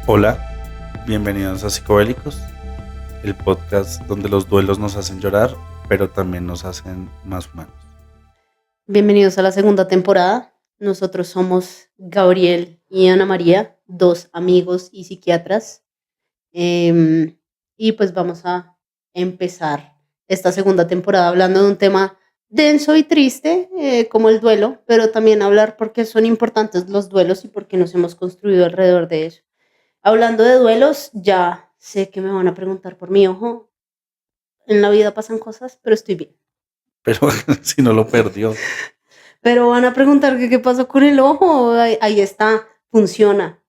Hola, bienvenidos a Psicobélicos, el podcast donde los duelos nos hacen llorar, pero también nos hacen más humanos. Bienvenidos a la segunda temporada. Nosotros somos Gabriel y Ana María, dos amigos y psiquiatras. Y pues vamos a empezar esta segunda temporada hablando de un tema denso y triste, como el duelo, pero también hablar por qué son importantes los duelos y por qué nos hemos construido alrededor de eso. Hablando de duelos, ya sé que me van a preguntar por mi ojo. En la vida pasan cosas, pero estoy bien. Pero si no lo perdió. Pero van a preguntar que qué pasó con el ojo. Ahí está, funciona.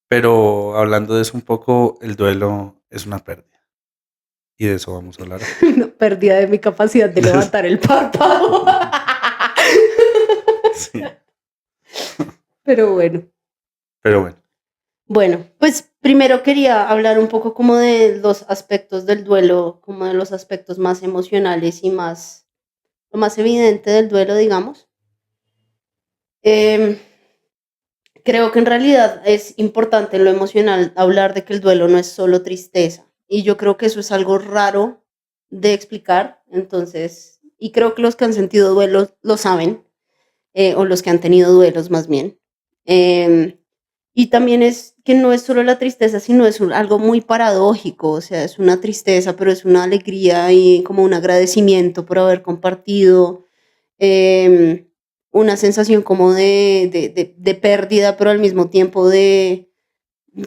Pero hablando de eso un poco, el duelo es una pérdida. Y de eso vamos a hablar. No, pérdida de mi capacidad de levantar el párpado. Sí. Pero bueno. Pero bueno. Bueno, pues primero quería hablar un poco como de los aspectos del duelo, como de los aspectos más emocionales y lo más evidente del duelo, digamos. Em, Creo que en realidad es importante en lo emocional hablar de que el duelo no es solo tristeza. Y yo creo que eso es algo raro de explicar. Entonces, y creo que los que han sentido duelos lo saben, o los que han tenido duelos más bien. Y también es que no es solo la tristeza, sino es algo muy paradójico. O sea, es una tristeza, pero es una alegría y como un agradecimiento por haber compartido. em, una sensación como de pérdida, pero al mismo tiempo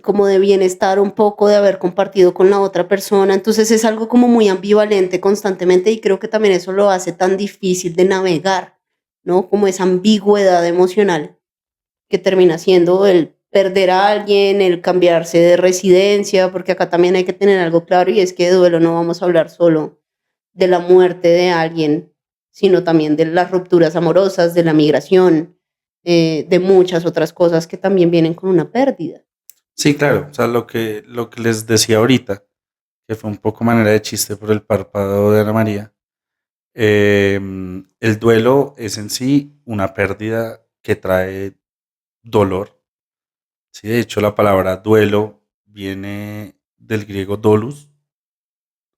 como de bienestar un poco de haber compartido con la otra persona. Entonces es algo como muy ambivalente constantemente y creo que también eso lo hace tan difícil de navegar, ¿no? Como esa ambigüedad emocional que termina siendo el perder a alguien, el cambiarse de residencia, porque acá también hay que tener algo claro y es que de duelo no vamos a hablar solo de la muerte de alguien, sino también de las rupturas amorosas, de la migración, de muchas otras cosas que también vienen con una pérdida. Sí, claro. O sea, lo que les decía ahorita, que fue un poco manera de chiste por el párpado de Ana María. El duelo es en sí una pérdida que trae dolor. Sí, de hecho, la palabra duelo viene del griego dolus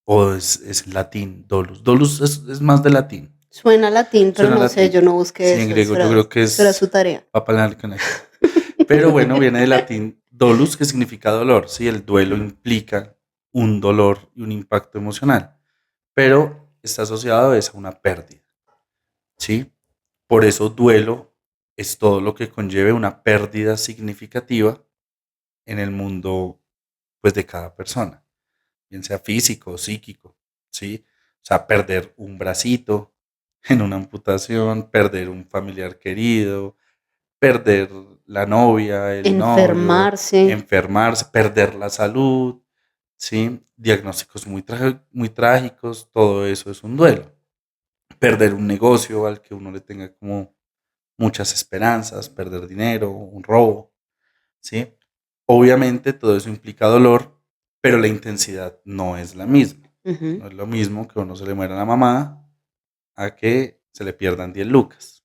o es latín, dolus. Dolus es más de latín. Suena latín, pero Suena no sé, latín. yo no busqué Sí, en eso, griego yo creo que eso era es su tarea. papalar con eso. Pero bueno, viene del latín dolus, que significa dolor. Sí, el duelo implica un dolor y un impacto emocional, pero está asociado es a una pérdida. ¿Sí? Por eso duelo es todo lo que conlleve una pérdida significativa en el mundo, pues, de cada persona, bien sea físico o psíquico, ¿sí? O sea, perder un bracito en una amputación, perder un familiar querido, perder la novia, el novio, Enfermarse, enfermarse, perder la salud, ¿sí? Diagnósticos muy trágicos, todo eso es un duelo. Perder un negocio al que uno le tenga como muchas esperanzas, perder dinero, un robo, ¿sí? Obviamente todo eso implica dolor, pero la intensidad no es la misma. uh-huh. No es lo mismo que a uno se le muera la mamá a que se le pierdan 10 lucas.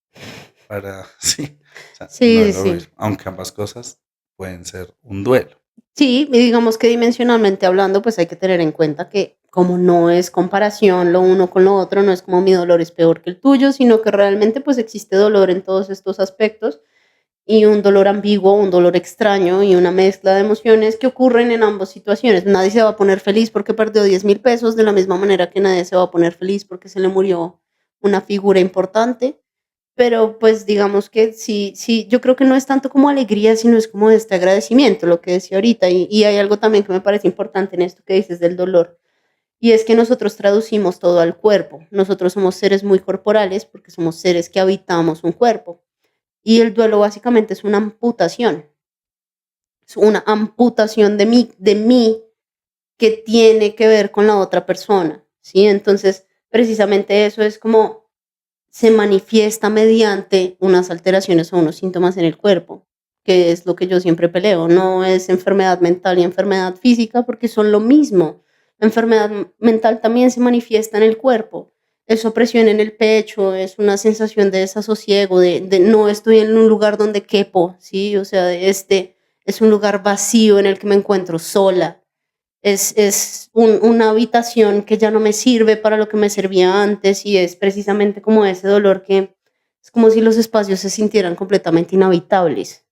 Sí, o sea, no es Sí, lo sí. mismo, aunque ambas cosas pueden ser un duelo. Sí, y digamos que dimensionalmente hablando, pues hay que tener en cuenta que como no es comparación lo uno con lo otro, no es como mi dolor es peor que el tuyo, sino que realmente pues existe dolor en todos estos aspectos y un dolor ambiguo, un dolor extraño y una mezcla de emociones que ocurren en ambas situaciones. Nadie se va a poner feliz porque perdió 10.000 pesos, de la misma manera que nadie se va a poner feliz porque se le murió una figura importante. Pero pues digamos que sí, sí, yo creo que no es tanto como alegría, sino es como este agradecimiento, lo que decía ahorita. Y hay algo también que me parece importante en esto que dices del dolor. Y es que nosotros traducimos todo al cuerpo. Nosotros somos seres muy corporales porque somos seres que habitamos un cuerpo. Y el duelo básicamente es una amputación. Es una amputación de mí que tiene que ver con la otra persona. ¿Sí? Entonces, precisamente eso es como se manifiesta mediante unas alteraciones o unos síntomas en el cuerpo, que es lo que yo siempre peleo. No es enfermedad mental y enfermedad física porque son lo mismo. La enfermedad mental también se manifiesta en el cuerpo. Es opresión en el pecho, es una sensación de desasosiego, de no estoy en un lugar donde quepo, ¿sí? O sea, es un lugar vacío en el que me encuentro sola. Una habitación que ya no me sirve para lo que me servía antes y es precisamente como ese dolor que es como si los espacios se sintieran completamente inhabitables.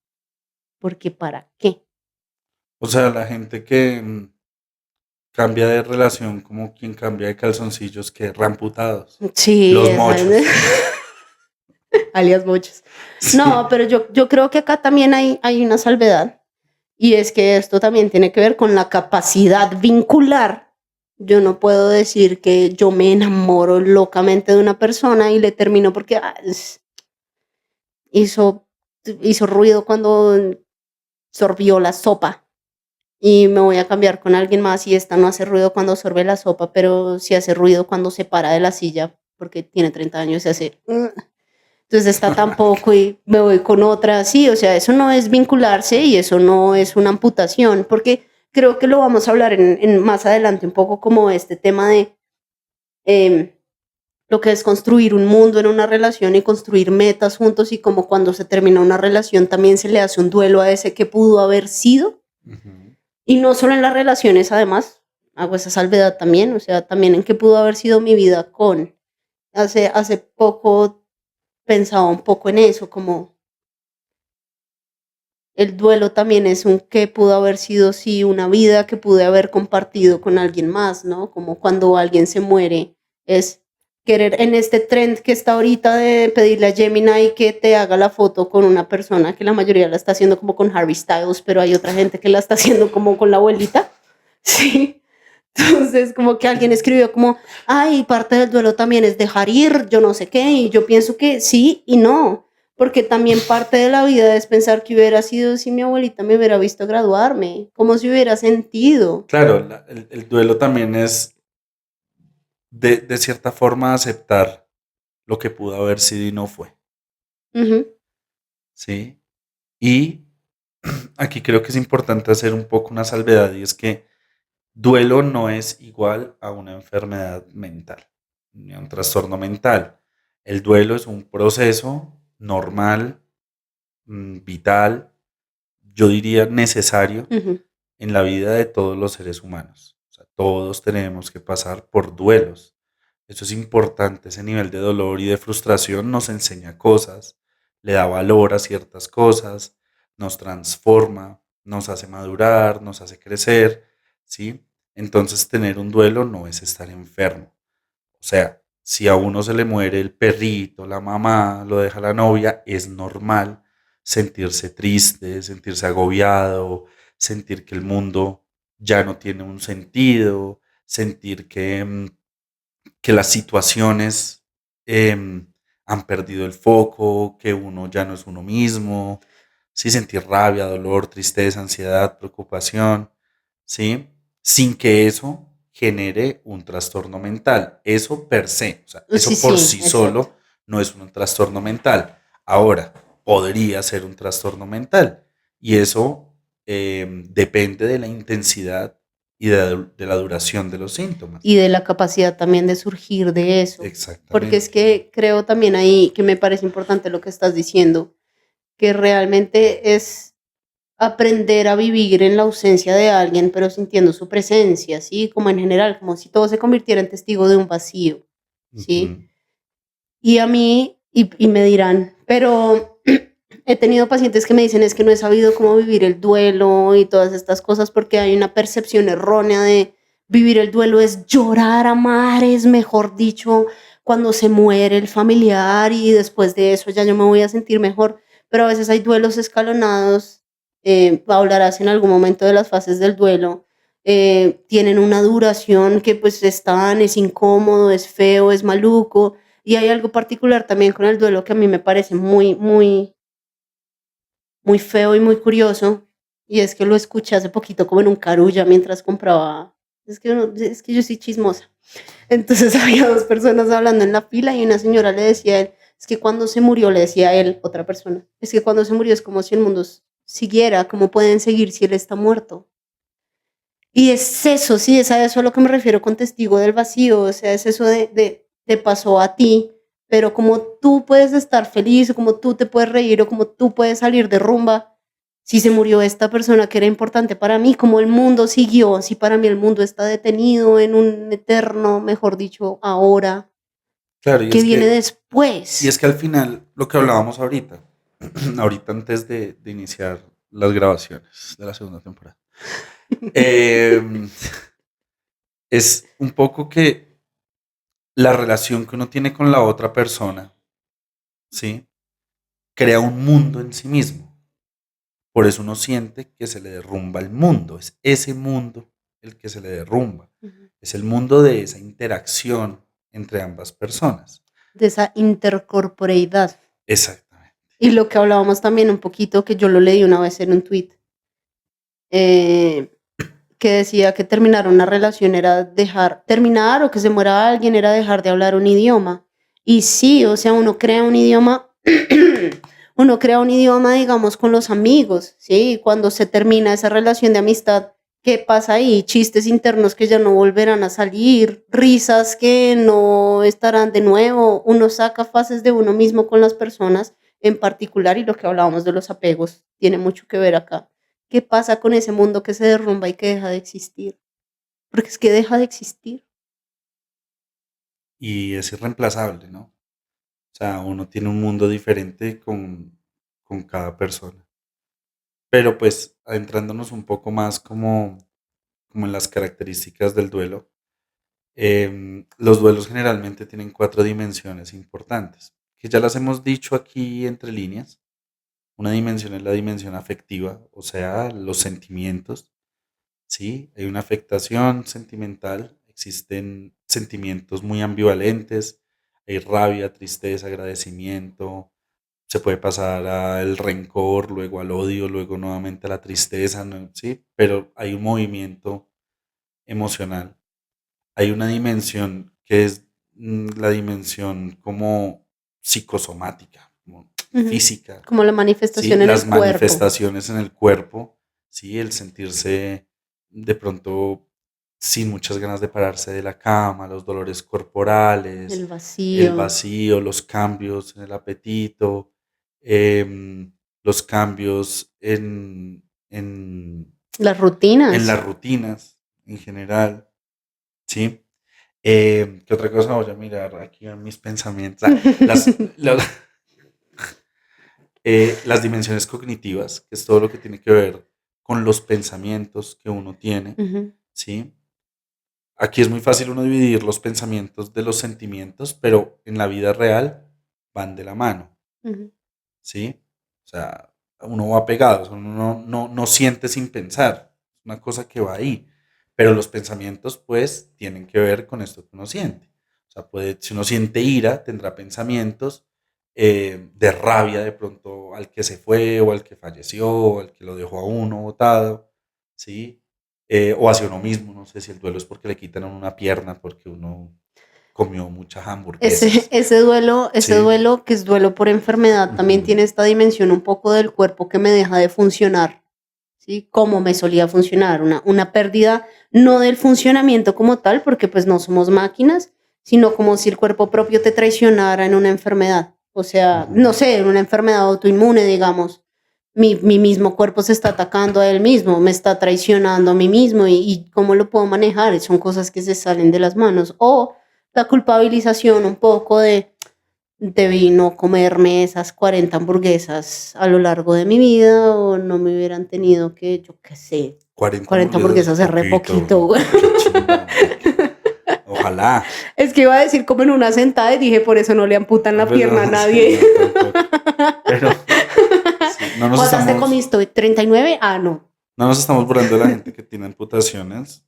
Porque ¿para qué? O sea, la gente que cambia de relación como quien cambia de calzoncillos que ramputados. Sí, Los esa mochos. alias bochos. Sí. No, pero yo creo que acá también hay una salvedad y es que esto también tiene que ver con la capacidad vincular. Yo no puedo decir que yo me enamoro locamente de una persona y le termino porque hizo, hizo ruido cuando sorbió la sopa y me voy a cambiar con alguien más y esta no hace ruido cuando sorbe la sopa, pero sí hace ruido cuando se para de la silla porque tiene 30 años y se hace... Entonces está tampoco y me voy con otra. Sí, o sea, eso no es vincularse y eso no es una amputación, porque creo que lo vamos a hablar más adelante un poco como este tema de em, lo que es construir un mundo en una relación y construir metas juntos y como cuando se termina una relación también se le hace un duelo a ese que pudo haber sido. Ujú. Y no solo en las relaciones, además, hago esa salvedad también, o sea, también en qué pudo haber sido mi vida con. Hace poco pensaba un poco en eso, como el duelo también es un qué pudo haber sido, sí, una vida que pude haber compartido con alguien más, ¿no? Como cuando alguien se muere, es querer en este trend que está ahorita de pedirle a Gemini que te haga la foto con una persona que la mayoría la está haciendo como con Harry Styles, pero hay otra gente que la está haciendo como con la abuelita, sí. Entonces, como que alguien escribió como, ay, parte del duelo también es dejar ir, yo no sé qué, y yo pienso que sí y no, porque también parte de la vida es pensar que hubiera sido si mi abuelita me hubiera visto graduarme, cómo se hubiera sentido. Claro, el duelo también es de cierta forma aceptar lo que pudo haber sido y no fue, Ujú. ¿sí? Y aquí creo que es importante hacer un poco una salvedad y es que duelo no es igual a una enfermedad mental, ni a un trastorno mental. El duelo es un proceso normal, vital, yo diría necesario Ujú. en la vida de todos los seres humanos. O sea, todos tenemos que pasar por duelos. Eso es importante, ese nivel de dolor y de frustración nos enseña cosas, le da valor a ciertas cosas, nos transforma, nos hace madurar, nos hace crecer, ¿sí? Entonces tener un duelo no es estar enfermo. O sea, si a uno se le muere el perrito, la mamá, lo deja la novia, es normal sentirse triste, sentirse agobiado, sentir que el mundo ya no tiene un sentido, sentir que las situaciones han perdido el foco, que uno ya no es uno mismo, ¿sí? Sentir rabia, dolor, tristeza, ansiedad, preocupación, ¿sí? Sin que eso genere un trastorno mental. Eso per se, o sea, Sí, eso por sí, sí exacto. solo no es un trastorno mental. Ahora, podría ser un trastorno mental y eso depende de la intensidad y de la duración de los síntomas. Y de la capacidad también de surgir de eso. Porque es Exactamente. que creo también ahí que me parece importante lo que estás diciendo, que realmente es aprender a vivir en la ausencia de alguien, pero sintiendo su presencia, ¿sí? Como en general, como si todo se convirtiera en testigo de un vacío, ¿sí? Ujú. Y a mí, y me dirán, pero he tenido pacientes que me dicen es que no he sabido cómo vivir el duelo y todas estas cosas porque hay una percepción errónea de vivir el duelo es llorar a mares, mejor dicho, cuando se muere el familiar y después de eso ya yo me voy a sentir mejor, pero a veces hay duelos escalonados, hablarás en algún momento de las fases del duelo, tienen una duración que pues es incómodo, es feo, es maluco, y hay algo particular también con el duelo que a mí me parece muy, muy, muy feo y muy curioso, y es que lo escuché hace poquito como en un carulla mientras compraba, es que yo soy chismosa. Entonces había dos personas hablando en la fila y una señora le decía a él, es que cuando se murió, le decía a él, otra persona, es que cuando se murió es como si el mundo siguiera, ¿cómo pueden seguir si él está muerto? Y es eso, sí, es a eso a lo que me refiero con testigo del vacío, o sea, es eso de te pasó a ti, pero como tú puedes estar feliz, o como tú te puedes reír, o como tú puedes salir de rumba, Si se murió esta persona que era importante para mí, ¿cómo el mundo siguió? Si para mí el mundo está detenido en un eterno, mejor dicho, ahora, Claro, ¿qué viene y es después? que al final, lo que hablábamos ahorita, ahorita antes de iniciar las grabaciones de la segunda temporada, eh, es un poco que la relación que uno tiene con la otra persona, ¿sí? Crea un mundo en sí mismo. Por eso uno siente que se le derrumba el mundo. Es ese mundo el que se le derrumba. Ujú. Es el mundo de esa interacción entre ambas personas. De esa intercorporeidad. Exactamente. Y lo que hablábamos también un poquito, que yo lo leí una vez en un tweet, eh, que decía que terminar una relación era terminar o que se muera alguien era dejar de hablar un idioma. Y sí, o sea, uno crea un idioma, uno crea un idioma, digamos, con los amigos, ¿sí? Cuando se termina esa relación de amistad, ¿qué pasa ahí? Chistes internos que ya no volverán a salir, risas que no estarán de nuevo, uno saca fases de uno mismo con las personas en particular y lo que hablábamos de los apegos tiene mucho que ver acá. ¿Qué pasa con ese mundo que se derrumba y que deja de existir? Porque es que deja de existir. Y es irreemplazable, ¿no? O sea, uno tiene un mundo diferente con cada persona. Pero pues adentrándonos un poco más como en las características del duelo, los duelos generalmente tienen 4 dimensiones importantes, que ya las hemos dicho aquí entre líneas. Una dimensión es la dimensión afectiva, o sea, los sentimientos, ¿sí? Hay una afectación sentimental, existen sentimientos muy ambivalentes, hay rabia, tristeza, agradecimiento, se puede pasar al rencor, luego al odio, luego nuevamente a la tristeza, ¿no? ¿Sí? Pero hay un movimiento emocional. Hay una dimensión que es la dimensión como psicosomática, como Ujú. física, Como la ¿sí? manifestación en Las el cuerpo, manifestaciones en el cuerpo, ¿sí? El sentirse de pronto sin muchas ganas de pararse de la cama, los dolores corporales, el el vacío, vacío, los cambios en el apetito, los cambios las en rutinas. las rutinas en general, ¿sí? ¿Qué otra cosa voy a mirar aquí en mis pensamientos? Las dimensiones cognitivas, que es todo lo que tiene que ver con los pensamientos que uno tiene, Ujú, ¿sí? Aquí es muy fácil uno dividir los pensamientos de los sentimientos, pero en la vida real van de la mano, ujú. ¿sí? O sea, uno va pegado, o sea, uno no siente sin pensar, es una cosa que va ahí, pero los pensamientos pues tienen que ver con esto que uno siente. O sea, si uno siente ira, tendrá pensamientos de rabia de pronto al que se fue o al que falleció o al que lo dejó a uno botado, ¿sí? O hacia uno mismo, no sé si el duelo es porque le quitan a uno una pierna, porque uno comió muchas hamburguesas, Ese ¿sí? duelo que es duelo por enfermedad también Ujú. tiene esta dimensión un poco del cuerpo que me deja de funcionar, ¿sí? Como me solía funcionar, una pérdida no del funcionamiento como tal, porque pues no somos máquinas, sino como si el cuerpo propio te traicionara en una enfermedad. O sea, no Ujú. sé, en una enfermedad autoinmune, digamos. Mi mismo cuerpo se está atacando a él mismo, me está traicionando a mí mismo y cómo lo puedo manejar. Son cosas que se salen de las manos. O la culpabilización un poco de debí no comerme esas 40 hamburguesas a lo largo de mi vida o no me hubieran tenido que, yo qué sé, 40 40 hamburguesas es hamburguesas es re poquito, poquito. güey. Qué chimba, marica. Ojalá. Es que iba a decir como en una sentada y dije, por eso no le amputan la pierna a Pero sí, nadie. no, tampoco. Pero sí, ¿Cuántas te comiste? ¿39? Ah, no. no nos estamos burlando de la gente que tiene amputaciones,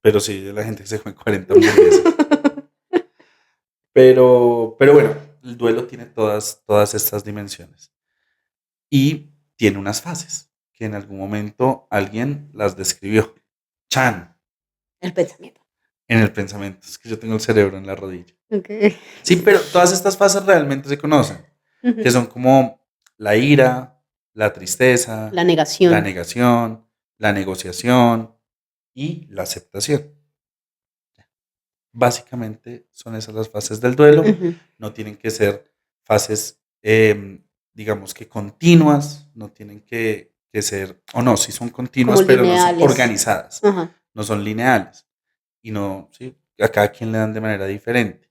pero sí de la gente que se come 40 hamburguesas. Pero bueno, el duelo tiene todas estas dimensiones y tiene unas fases que en algún momento alguien las describió. Chan, El pensamiento. en el pensamiento. Es que yo tengo el cerebro en la rodilla. Okay. Sí, pero todas estas fases realmente se conocen, que Ujú. son como la ira, la tristeza, La la negación. negación, la negociación y la aceptación. Básicamente son esas las fases del duelo. Ujú. No tienen que ser fases digamos que continuas, no tienen que ser, o no, sí son como continuas, pero no son lineales. organizadas, Ajá. no son lineales. Y no, sí, a cada quien le dan de manera diferente.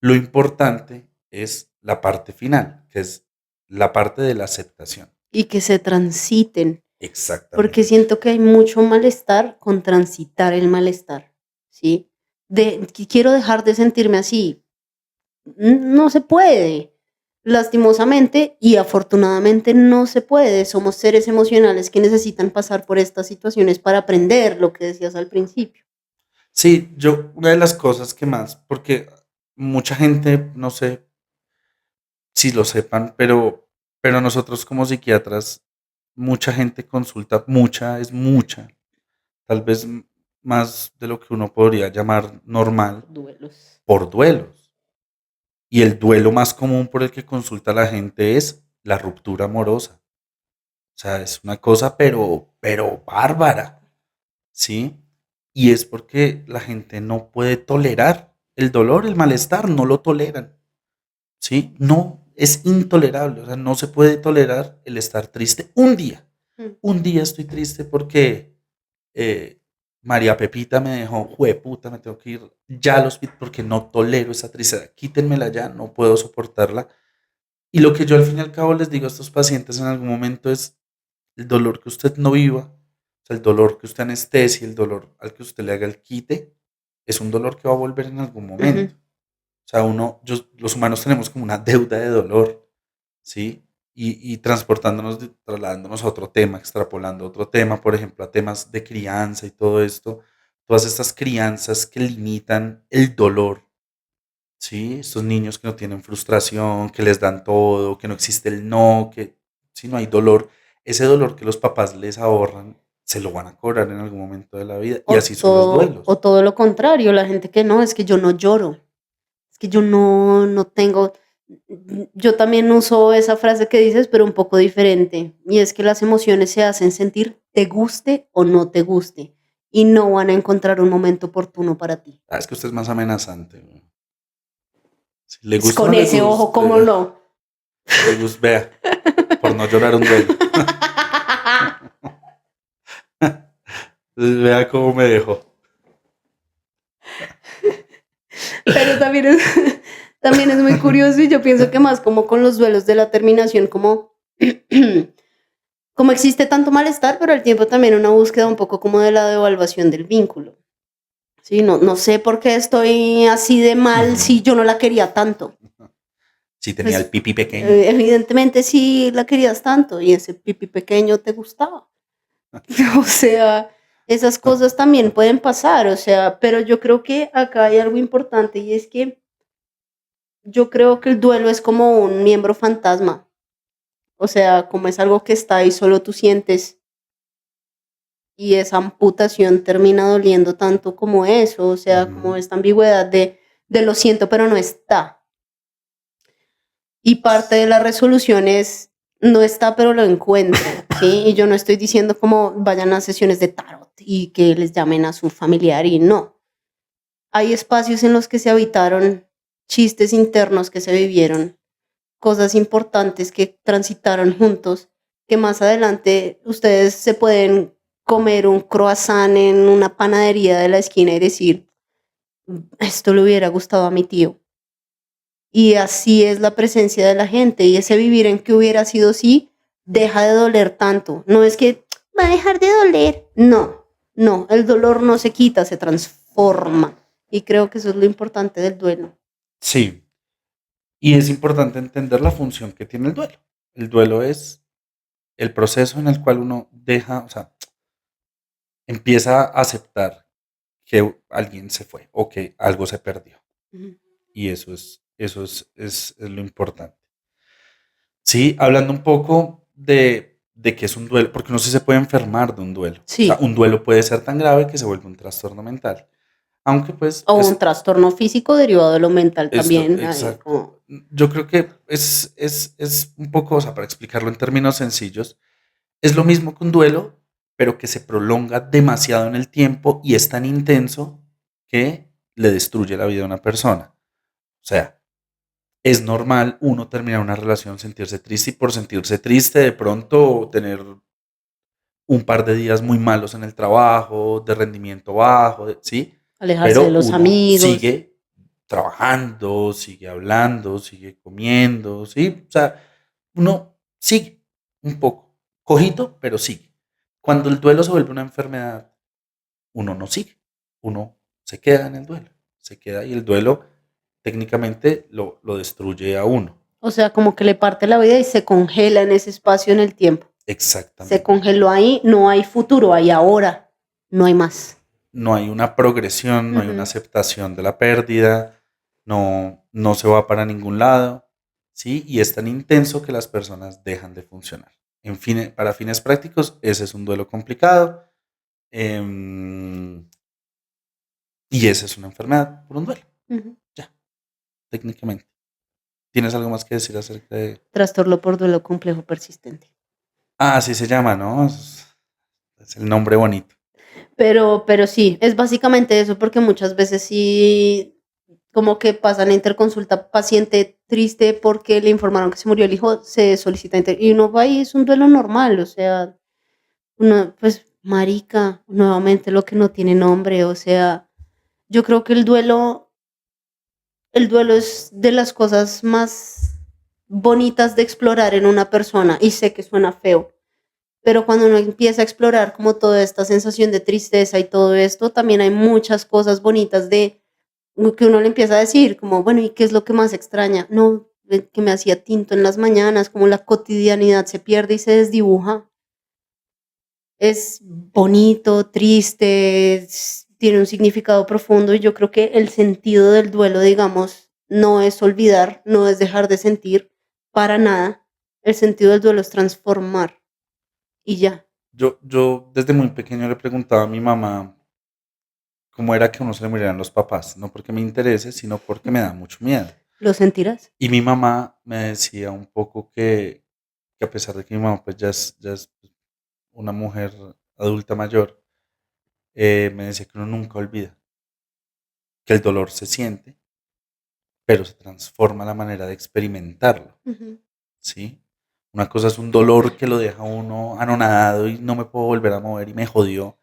Lo importante es la parte final, que es la parte de la aceptación. Y que se transiten, porque Exactamente. siento que hay mucho malestar con transitar el malestar, ¿sí? De que quiero dejar de sentirme así. No se puede. Lastimosamente y afortunadamente no se puede. Somos seres emocionales que necesitan pasar por estas situaciones para aprender lo que decías al principio. Sí, yo, una de las cosas que más, porque mucha gente, no sé si lo sepan, pero nosotros como psiquiatras, mucha gente consulta, es mucha, tal vez más de lo que uno podría llamar normal, Duelos. por duelos. Y el duelo más común por el que consulta la gente es la ruptura amorosa. O sea, es una cosa, pero bárbara, ¿sí? Y es porque la gente no puede tolerar el dolor, el malestar, no lo toleran, ¿sí? No, es intolerable, o sea, no se puede tolerar el estar triste un día. Mm. Un día estoy triste porque eh, María Pepita me dejó, jueputa, me tengo que ir ya al hospital porque no tolero esa tristeza, quítenmela ya, no puedo soportarla. Y lo que yo al fin y al cabo les digo a estos pacientes en algún momento es el dolor que usted no viva, o sea, el dolor que usted anestesia, el dolor al que usted le haga el quite, es un dolor que va a volver en algún Ujú. momento. O sea, los humanos tenemos como una deuda de dolor, ¿sí? Y transportándonos, trasladándonos a otro tema, extrapolando a otro tema, por ejemplo, a temas de crianza y todo esto, todas estas crianzas que limitan el dolor, ¿sí? Estos niños que no tienen frustración, que les dan todo, que no existe el no, que si no hay dolor, ese dolor que los papás les ahorran, se lo van a cobrar en algún momento de la vida. Y así son los O duelos. todo lo contrario, la gente que no, es que yo no lloro, es que yo no tengo, yo también uso esa frase que dices, pero un poco diferente, y es que las emociones se hacen sentir te guste o no te guste, y no van a encontrar un momento oportuno para ti. Ah, es que usted es más amenazante, güey. Si le Es gusta o con no le ese ojo, gusta, ¿cómo no? le gusta, vea, por no llorar un duelo. Vea cómo me dejó. Pero también es, también es muy curioso y yo pienso que más como con los duelos de la terminación, como, como existe tanto malestar, pero al tiempo también una búsqueda un poco como de la devaluación del vínculo. Sí, no sé por qué estoy así de mal Ujú. si yo no la quería tanto. Si tenía el Pues pipí pequeño. evidentemente sí la querías tanto y ese pipi pequeño te gustaba. O sea, esas cosas también pueden pasar, o sea, pero yo creo que acá hay algo importante y es que yo creo que el duelo es como un miembro fantasma. O sea, como es algo que está ahí, solo tú sientes y esa amputación termina doliendo tanto como eso, o sea, como Ujú. esta ambigüedad de lo siento, pero no está. Y parte de la resolución es no está, pero lo encuentro, ¿sí? Y yo no estoy diciendo como vayan a sesiones de tarot y que les llamen a su familiar y no. Hay espacios en los que se habitaron chistes internos que se vivieron, cosas importantes que transitaron juntos, que más adelante ustedes se pueden comer un croissant en una panadería de la esquina y decir, esto le hubiera gustado a mi tío. Y así es la presencia de la gente y ese vivir en que hubiera sido así, deja de doler tanto. No es que va a dejar de doler. No, no, el dolor no se quita, se transforma. Y creo que eso es lo importante del duelo. Sí. Y es importante entender la función que tiene el duelo. El duelo es el proceso en el cual uno deja, o sea, empieza a aceptar que alguien se fue o que algo se perdió. Ujú. Y es lo importante. Sí, hablando un poco de qué es un duelo, porque uno sí se puede enfermar de un duelo. O sea, Sí, un duelo puede ser tan grave que se vuelve un trastorno mental. Aunque pues o un trastorno físico derivado de lo mental esto, también. exacto. Yo creo que es un poco, o sea, para explicarlo en términos sencillos, es lo mismo que un duelo, pero que se prolonga demasiado en el tiempo y es tan intenso que le destruye la vida a una persona. O sea, Es normal uno terminar una relación, sentirse triste y por sentirse triste de pronto tener un par de días muy malos en el trabajo, de rendimiento bajo, ¿sí? Alejarse de Pero los uno amigos. sigue trabajando, sigue hablando, sigue comiendo, ¿sí? O sea, uno sigue un poco, cojito, pero sigue. Cuando el duelo se vuelve una enfermedad, uno no sigue, uno se queda en el duelo, se queda y el duelo técnicamente lo destruye a uno. O sea, como que le parte la vida y se congela en ese espacio en el tiempo. Se Exactamente. congeló ahí, no hay futuro, hay ahora, no hay más. No hay una progresión, no hay una Ujú. aceptación de la pérdida, no se va para ningún lado, ¿sí? Y es tan intenso que las personas dejan de funcionar. En fin, para fines prácticos, ese es un duelo complicado em, y esa es una enfermedad por un duelo, Ujú. ya, técnicamente. ¿Tienes algo más que decir acerca de...? Trastorno por duelo complejo persistente. Ah, así se llama, ¿no? Es el nombre bonito. Pero sí, es básicamente eso, porque muchas veces sí, como que pasa la interconsulta paciente triste porque le informaron que se murió el hijo, se solicita y uno va y es un duelo normal, o sea, uno, pues, marica, nuevamente lo que no tiene nombre, o sea, yo creo que el duelo es de las cosas más bonitas de explorar en una persona, y sé que suena feo, pero cuando uno empieza a explorar como toda esta sensación de tristeza y todo esto, también hay muchas cosas bonitas de lo que uno le empieza a decir, como, bueno, ¿y qué es lo que más extraña? No, que me hacía tinto en las mañanas, como la cotidianidad se pierde y se desdibuja. Es bonito, triste, tiene un significado profundo y yo creo que el sentido del duelo, digamos, no es olvidar, no es dejar de sentir para nada. El sentido del duelo es transformar y ya. Yo desde muy pequeño le preguntaba a mi mamá cómo era que a uno se le murieran los papás, no porque me interese, sino porque me da mucho miedo. ¿Lo sentirás? Y mi mamá me decía un poco que a pesar de que mi mamá pues ya es una mujer adulta mayor, me decía que uno nunca olvida, que el dolor se siente, pero se transforma la manera de experimentarlo, Ujú. ¿sí? Una cosa es un dolor que lo deja a uno anonadado y no me puedo volver a mover y me jodió.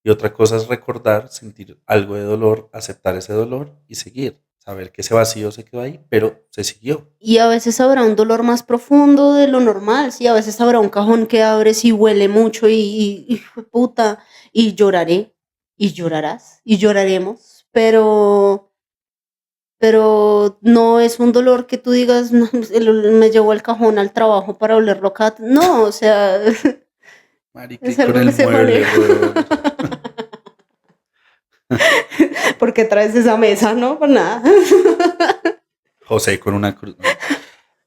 Y otra cosa es recordar, sentir algo de dolor, aceptar ese dolor y seguir. Saber que ese vacío se quedó ahí, pero se siguió. Y a veces habrá un dolor más profundo de lo normal, sí, a veces habrá un cajón que abres y huele mucho y puta, y lloraré, y llorarás, y lloraremos, pero no es un dolor que tú digas, "No, me llevó el cajón al trabajo para olerlo acá". No, o sea, Marica, es y con algo el que se mueble, maneja. weón. ¿Por qué traes esa mesa? No, por nada. José con una cruz. No.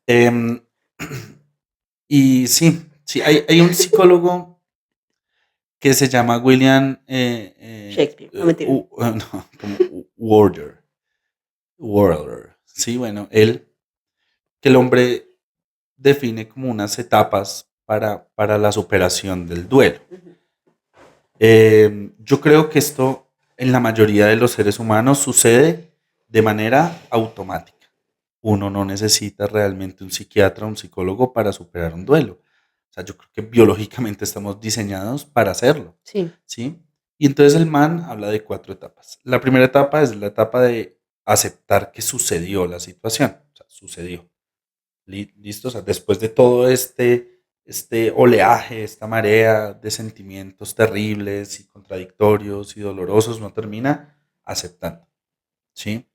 Em, y sí, sí, hay un psicólogo que se llama William Shakespeare, no mentira. no, como Worder. Sí, bueno, él, que el hombre define como unas etapas para la superación del duelo. Ujú. Yo creo que esto en la mayoría de los seres humanos sucede de manera automática. Uno no necesita realmente un psiquiatra o un psicólogo para superar un duelo. O sea, yo creo que biológicamente estamos diseñados para hacerlo, Sí. ¿sí? Y entonces el man habla de 4 etapas. La primera etapa es la etapa de aceptar que sucedió la situación. O sea, sucedió. ¿Listo? O sea, después de todo este oleaje, esta marea de sentimientos terribles y contradictorios y dolorosos, no termina aceptando, ¿sí?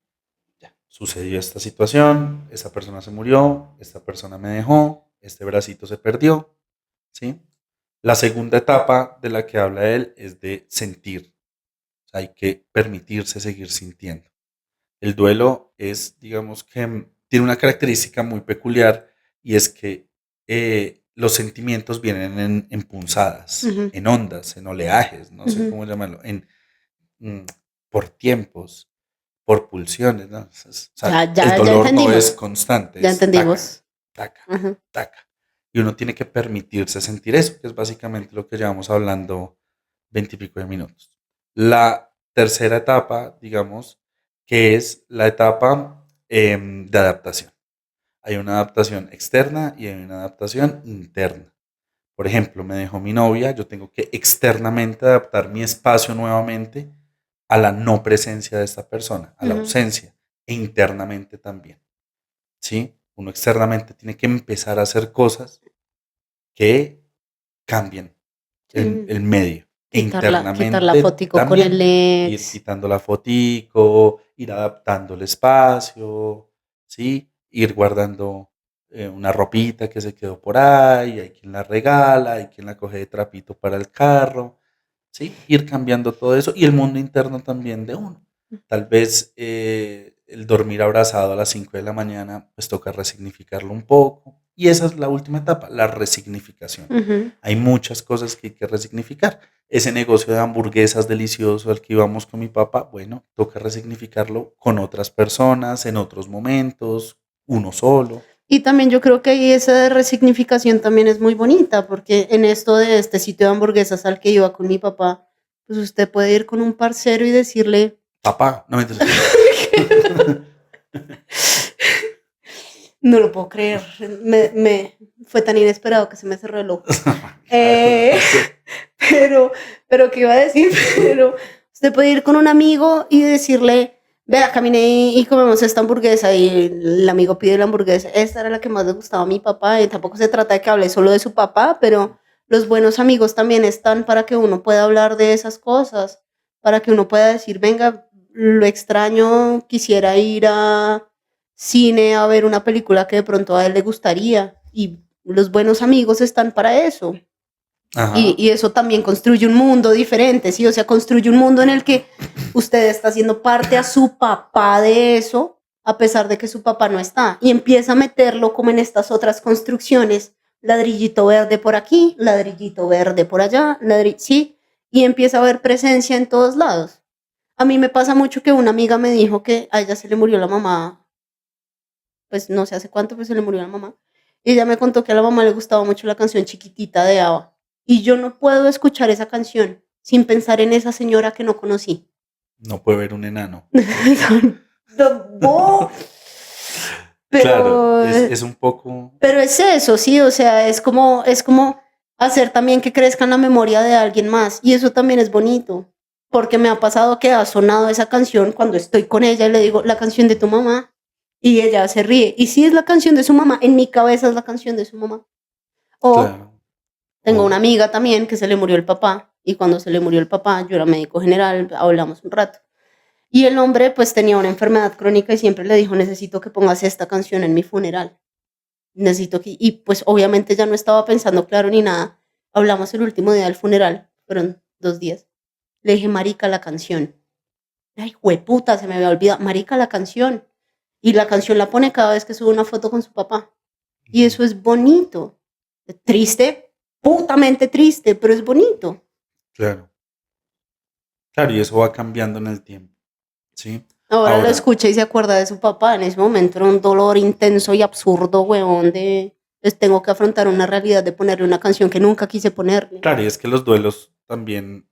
Ya, sucedió esta situación, esa persona se murió, esta persona me dejó, este bracito se perdió, ¿sí? La segunda etapa de la que habla él es de sentir. O sea, hay que permitirse seguir sintiendo. El duelo es, digamos que tiene una característica muy peculiar y es que los sentimientos vienen en punzadas, Ujú, en ondas, en oleajes, no sé ujú. cómo llamarlo, mm, por tiempos, por pulsiones, ¿no? O Ya, sea, el ya, ya dolor no entendimos. es constante, Ya es taca, entendimos. taca, Ajá. taca. Y uno tiene que permitirse sentir eso, que es básicamente lo que llevamos hablando 20 y pico de minutos. La tercera etapa, digamos, que es la etapa de adaptación. Hay una adaptación externa y hay una adaptación interna. Por ejemplo, me dejó mi novia, yo tengo que externamente adaptar mi espacio nuevamente a la no presencia de esta persona, a la Ujú. ausencia, e internamente también, ¿sí? Uno externamente tiene que empezar a hacer cosas que cambien Sí. el medio, e Quitar la internamente fotico con el también, ir ex. quitando la fotico, ir adaptando el espacio, ¿sí? Ir guardando una ropita que se quedó por ahí, hay quien la regala, hay quien la coge de trapito para el carro, ¿sí? Ir cambiando todo eso y el mundo interno también de uno. Tal vez el dormir abrazado a las 5 de la mañana, pues toca resignificarlo un poco. Y esa es la última etapa, la resignificación. Ujú. Hay muchas cosas que hay que resignificar. Ese negocio de hamburguesas delicioso al que íbamos con mi papá, bueno, toca resignificarlo con otras personas, en otros momentos, uno solo. Y también yo creo que ahí esa resignificación también es muy bonita, porque en esto de este sitio de hamburguesas al que iba con mi papá, pues usted puede ir con un parcero y decirle, Papá, no me interesa. no lo puedo creer, fue tan inesperado que se me cerró el ojo. Eh, pero, pero, ¿qué iba a decir? Pero usted puede ir con un amigo y decirle, vea, caminé y comemos esta hamburguesa y el amigo pide la hamburguesa. Esta era la que más le gustaba a mi papá y tampoco se trata de que hable solo de su papá, pero los buenos amigos también están para que uno pueda hablar de esas cosas, para que uno pueda decir, venga, lo extraño, quisiera ir a cine a ver una película que de pronto a él le gustaría y los buenos amigos están para eso. Ajá. Y eso también construye un mundo diferente, ¿sí? O sea, construye un mundo en el que usted está haciendo parte a su papá de eso, a pesar de que su papá no está. Y empieza a meterlo como en estas otras construcciones, ladrillito verde por aquí, ladrillito verde por allá, sí, y empieza a haber presencia en todos lados. A mí me pasa mucho que una amiga me dijo que a ella se le murió la mamá, pues no sé hace cuánto, pues se le murió la mamá. Y ella me contó que a la mamá le gustaba mucho la canción Chiquitita de ABBA. Y yo no puedo escuchar esa canción sin pensar en esa señora que no conocí. No puede ver un enano. No, Claro, pero, es un poco. pero es eso, sí, o sea, es como hacer también que crezca en la memoria de alguien más. Y eso también es bonito, porque me ha pasado que ha sonado esa canción cuando estoy con ella y le digo, la canción de tu mamá, y ella se ríe. Y sí es la canción de su mamá, en mi cabeza es la canción de su mamá. O Claro. tengo una O, amiga también que se le murió el papá, y cuando se le murió el papá, yo era médico general, hablamos un rato. Y el hombre pues tenía una enfermedad crónica y siempre le dijo, necesito que pongas esta canción en mi funeral. Necesito que... Y pues obviamente ya no estaba pensando claro ni nada. Hablamos el último día del funeral, fueron 2 días. Le dije, marica, la canción. Ay, jueputa, se me había olvidado. Marica, la canción. Y la canción la pone cada vez que sube una foto con su papá. Y eso es bonito. Triste, putamente triste, pero es bonito. claro. Claro, y eso va cambiando en el tiempo. ¿Sí? Ahora lo Ahora, escucha y se acuerda de su papá. En ese momento era un dolor intenso y absurdo, weón, de pues tengo que afrontar una realidad de ponerle una canción que nunca quise ponerle. claro, y es que los duelos también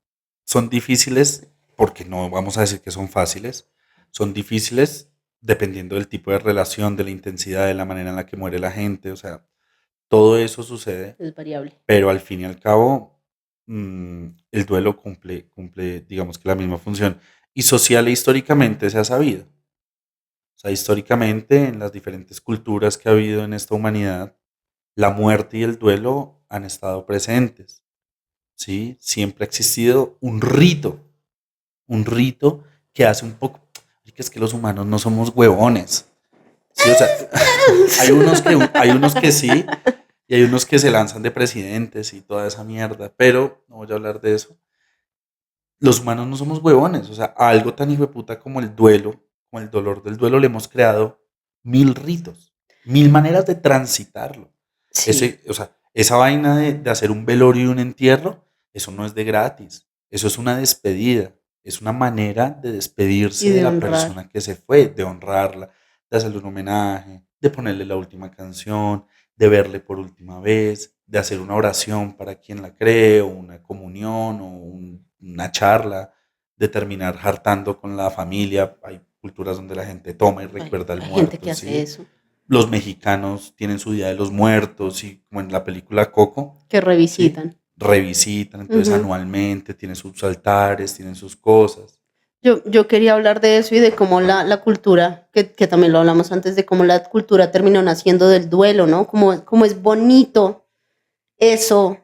son difíciles, porque no vamos a decir que son fáciles, son difíciles dependiendo del tipo de relación, de la intensidad, de la manera en la que muere la gente, o sea, todo eso sucede, Es variable. pero al fin y al cabo, el duelo cumple, digamos que la misma función. Y social e históricamente se ha sabido. O sea, históricamente en las diferentes culturas que ha habido en esta humanidad, la muerte y el duelo han estado presentes. ¿Sí? Siempre ha existido un rito que hace un poco, que es que los humanos no somos huevones. Sí, o sea, hay unos que sí, y hay unos que se lanzan de presidentes y toda esa mierda, pero no voy a hablar de eso. Los humanos no somos huevones, o sea, a algo tan hijueputa como el duelo, como el dolor del duelo, le hemos creado 1000 ritos, 1000 maneras de transitarlo. Sí. O sea, esa vaina de hacer un velorio y un entierro, eso no es de gratis. Eso es una despedida. Es una manera de Y despedirse de de la honrar. persona que se fue, de honrarla, de hacerle un homenaje, de ponerle la última canción, de verle por última vez, de hacer una oración para quien la cree, o una comunión, o una charla, de terminar hartando con la familia. Hay culturas donde la gente toma y recuerda al Hay gente muerto, que hace ¿sí? eso. Los mexicanos tienen su Día de los Muertos y como en la película Coco, Que ¿sí? revisitan. Revisitan, entonces Ujú. anualmente tienen sus altares, tienen sus cosas. Yo quería hablar de eso y de cómo la cultura, que también lo hablamos antes, de cómo la cultura terminó naciendo del duelo, ¿no? Como es bonito eso,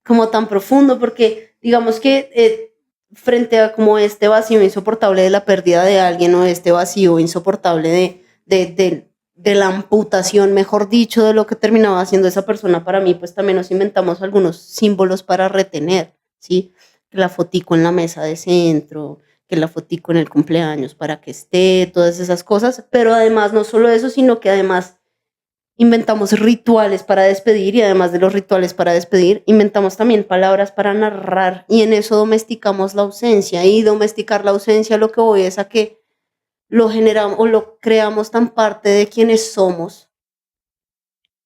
como tan profundo, porque digamos que frente a como este vacío insoportable de la pérdida de alguien o este vacío insoportable de la amputación, mejor dicho, de lo que terminaba haciendo esa persona para mí, pues también nos inventamos algunos símbolos para retener, ¿sí? La fotico en la mesa de centro, que la fotico en el cumpleaños para que esté, todas esas cosas, pero además no solo eso, sino que además inventamos rituales para despedir y además de los rituales para despedir, inventamos también palabras para narrar y en eso domesticamos la ausencia y domesticar la ausencia lo que voy es a que lo generamos o lo creamos tan parte de quienes somos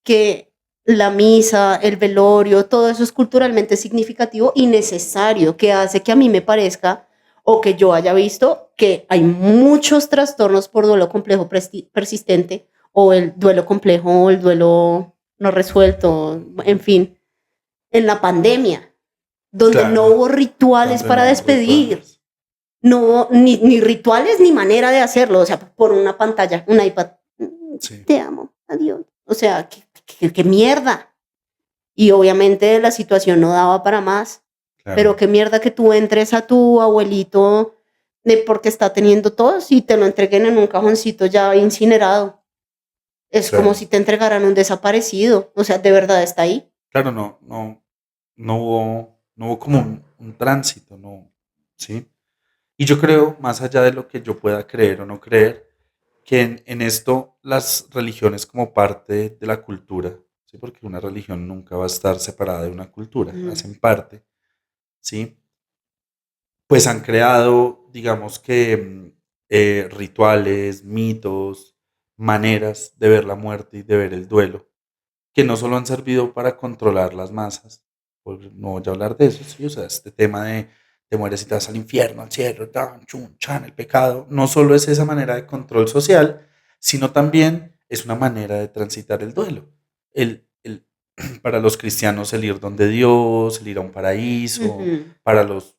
que la misa, el velorio, todo eso es culturalmente significativo y necesario, que hace que a mí me parezca o que yo haya visto que hay muchos trastornos por duelo complejo persistente o el duelo complejo o el duelo no resuelto, en fin, en la pandemia, donde no Claro, hubo rituales donde para no hubo despedir, rituales. no hubo ni rituales ni manera de hacerlo, o sea, por una pantalla, un iPad, Sí, te amo, adiós, o sea, qué mierda. Y obviamente la situación no daba para más, pero claro, qué mierda que tú entres a tu abuelito porque está teniendo tos y te lo entreguen en un cajoncito ya incinerado. Es como claro. si te entregaran un desaparecido, o sea, de verdad está ahí. Claro, no hubo como un tránsito, no, ¿sí? Y yo creo, más allá de lo que yo pueda creer o no creer, que en esto las religiones como parte de la cultura, ¿sí? Porque una religión nunca va a estar separada de una cultura, Mm, hacen parte, ¿sí? Pues han creado, digamos que, rituales, mitos, maneras de ver la muerte y de ver el duelo, que no solo han servido para controlar las masas, pues no voy a hablar de eso, ¿sí? O sea, este tema de te mueres y te vas al infierno, al cielo, tan, chun, chan, el pecado, no solo es esa manera de control social, sino también es una manera de transitar el duelo. Para los cristianos el ir donde Dios, el ir a un paraíso, ujú. para los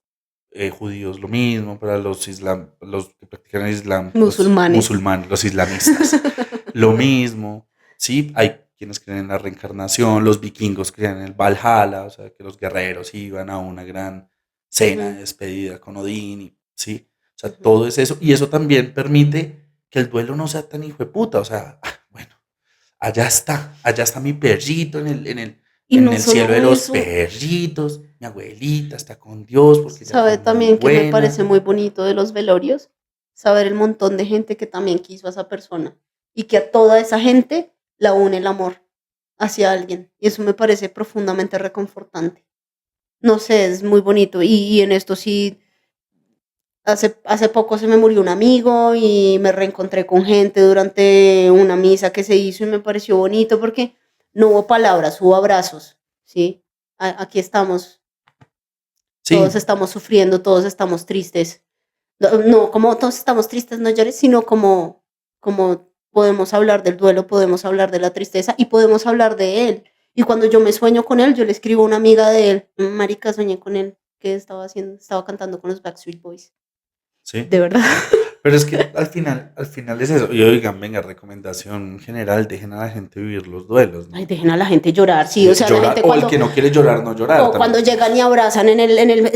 judíos lo mismo, para los que practican el Islam, los Musulmanes. musulmanes, los islamistas, lo mismo. Sí, hay quienes creen en la reencarnación, los vikingos creían en el Valhalla, o sea, que los guerreros iban a una gran cena de Ujú, despedida con Odín, sí, o sea, ujú. todo es eso, y eso también permite que el duelo no sea tan hijo de puta, o sea, bueno, allá está mi perrito Y en no el cielo solo de los eso, perritos, mi abuelita está con Dios porque ella fue sabe muy también que me parece buena, muy bonito de los velorios, saber el montón de gente que también quiso a esa persona y que a toda esa gente la une el amor hacia alguien. Y eso me parece profundamente reconfortante. No sé, es muy bonito. Y en esto sí, hace poco se me murió un amigo y me reencontré con gente durante una misa que se hizo y me pareció bonito porque no hubo palabras, hubo abrazos, ¿sí? Aquí estamos, todos sí, estamos sufriendo, todos estamos tristes. No, no como todos estamos tristes, no llores, sino como podemos hablar del duelo, podemos hablar de la tristeza y podemos hablar de él. Y cuando yo me sueño con él, yo le escribo a una amiga de él, marica, soñé con él, que estaba cantando con los Backstreet Boys. sí. De verdad. Pero es que al final es eso. Y oigan, venga, recomendación general, dejen a la gente vivir los duelos, Ay, ¿no? dejen a la gente llorar, sí, o Sí, sea, la llorar, gente o el que no quiere llorar, no llorar cuando también. llegan y abrazan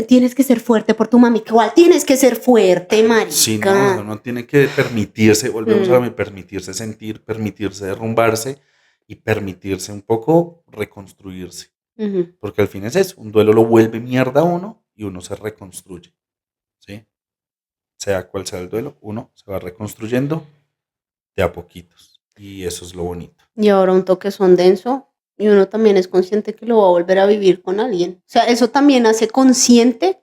tienes que ser fuerte por tu mami, igual tienes que ser fuerte, Sí, no, marica. uno tiene que permitirse, volvemos a Mm, permitirse sentir, permitirse derrumbarse y permitirse un poco reconstruirse. ujú. Porque al fin es eso, un duelo lo vuelve mierda a uno y uno se reconstruye, ¿sí? Sea cual sea el duelo, uno se va reconstruyendo de a poquitos. Y eso es lo bonito. Y ahora un toque son denso y uno también es consciente que lo va a volver a vivir con alguien. O sea, eso también hace consciente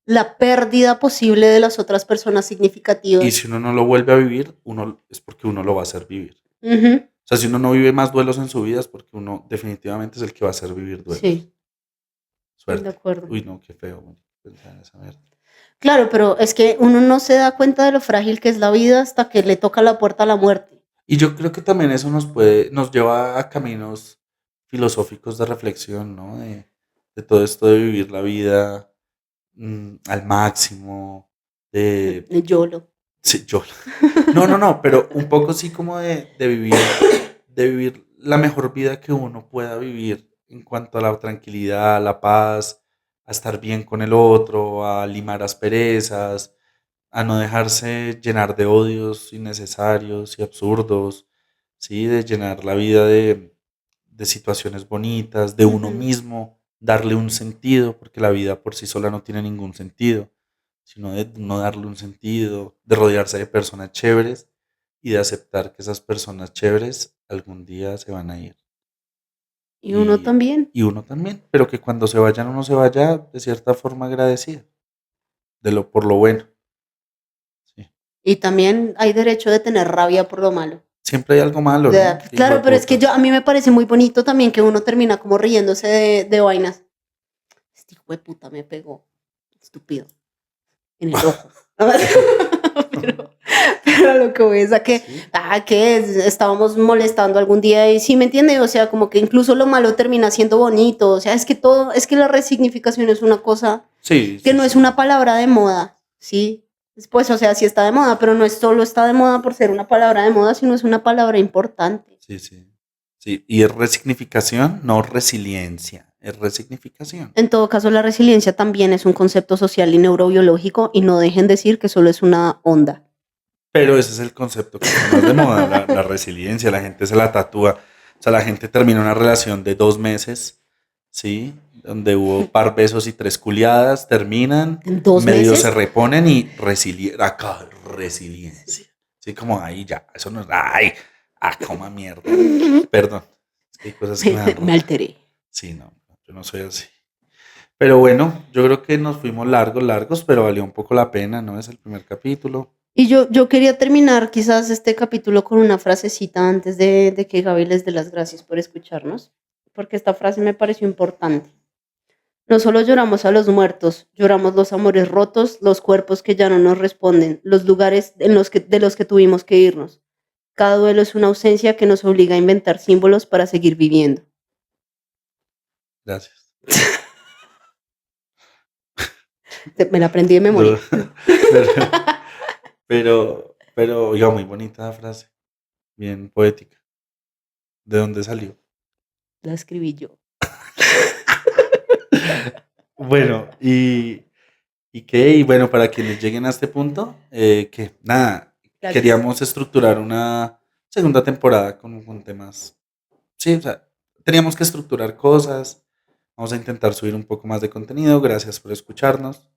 la pérdida posible de las otras personas Y significativas. si uno no lo vuelve a vivir, uno es porque uno lo va a hacer vivir. Ujú, O sea, si uno no vive más duelos en su vida es porque uno definitivamente es el que va a hacer vivir duelos. sí, de Suerte. acuerdo. Uy, no, qué feo, güey, pensar en esa mierda. Claro, pero es que uno no se da cuenta de lo frágil que es la vida hasta que le toca la puerta a la muerte. Y yo creo que también eso nos lleva a caminos filosóficos de reflexión, ¿no? De todo esto de vivir la vida al máximo, de, El YOLO. sí, yo, no, no, no, pero un poco sí como de vivir la mejor vida que uno pueda vivir en cuanto a la tranquilidad, a la paz, a estar bien con el otro, a limar asperezas, a no dejarse llenar de odios innecesarios y absurdos, ¿sí? De llenar la vida de situaciones bonitas, de uno Ujú. mismo, darle un sentido, porque la vida por sí sola no tiene ningún sentido, sino de no darle un sentido, de rodearse de personas chéveres y de aceptar que esas personas chéveres algún día se van a ir. Y uno Y, también. y uno también, pero que cuando se vayan uno se vaya de cierta forma agradecido, por lo bueno. Sí. Y también hay derecho de tener rabia por lo malo. Siempre hay algo malo, Ya, ¿no? Qué hijo de claro, pero es que puta. a mí me parece muy bonito también que uno termina como riéndose de vainas. Este hijo de puta me pegó, estúpido, en el ojo. pero, pero lo que voy es a que, Sí, estábamos molestando algún día y sí, ¿me entiende? O sea, como que incluso lo malo termina siendo bonito. O sea, es que la resignificación es una cosa sí, que sí, no es sí. una palabra de moda, ¿sí? Pues, o sea, sí está de moda, pero no es solo está de moda por ser una palabra de moda, sino es una palabra importante. Sí, sí. Sí, y es resignificación, no resiliencia, es resignificación. En todo caso, la resiliencia también es un concepto social y neurobiológico y no dejen decir que solo es una onda. Pero ese es el concepto que está más de moda, la resiliencia, la gente se la tatúa. O sea, la gente termina una relación de 2 meses, ¿sí? Donde hubo par besos y 3 culiadas, terminan, ¿En 2 meses? medio se reponen y acá, resiliencia. Sí, como ahí ya, eso no es, ay, coma mierda. Perdón, es que hay cosas que me dan Me rabia. alteré. Sí, no, yo no soy así. Pero bueno, yo creo que nos fuimos largos, largos, pero valió un poco la pena, ¿no? Es el primer capítulo. Y yo quería terminar quizás este capítulo con una frasecita antes de que Gaby les dé las gracias por escucharnos, porque esta frase me pareció importante. No solo lloramos a los muertos, lloramos los amores rotos, los cuerpos que ya no nos responden, los lugares de los que tuvimos que irnos. Cada duelo es una ausencia que nos obliga a inventar símbolos para seguir viviendo. Gracias. Me la aprendí de No, memoria. pero, oiga, muy bonita la frase, bien poética. ¿De dónde salió? La escribí yo. Bueno, ¿y qué? Y bueno, para quienes lleguen a este punto, que nada, Gracias. queríamos estructurar una segunda temporada con temas. Sí, o sea, teníamos que estructurar cosas. Vamos a intentar subir un poco más de contenido. Gracias por escucharnos.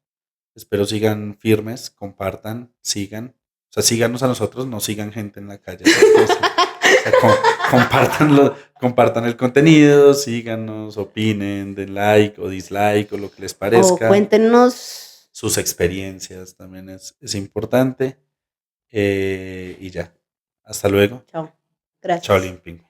Espero sigan firmes, compartan, sigan. O sea, síganos a nosotros, no sigan gente en la calle. O sea, compartan el contenido, síganos, opinen, den like o dislike o lo que les O parezca. cuéntenos. Sus experiencias también es importante. Y ya. Hasta luego. Chao. Chao, Gracias. Limping.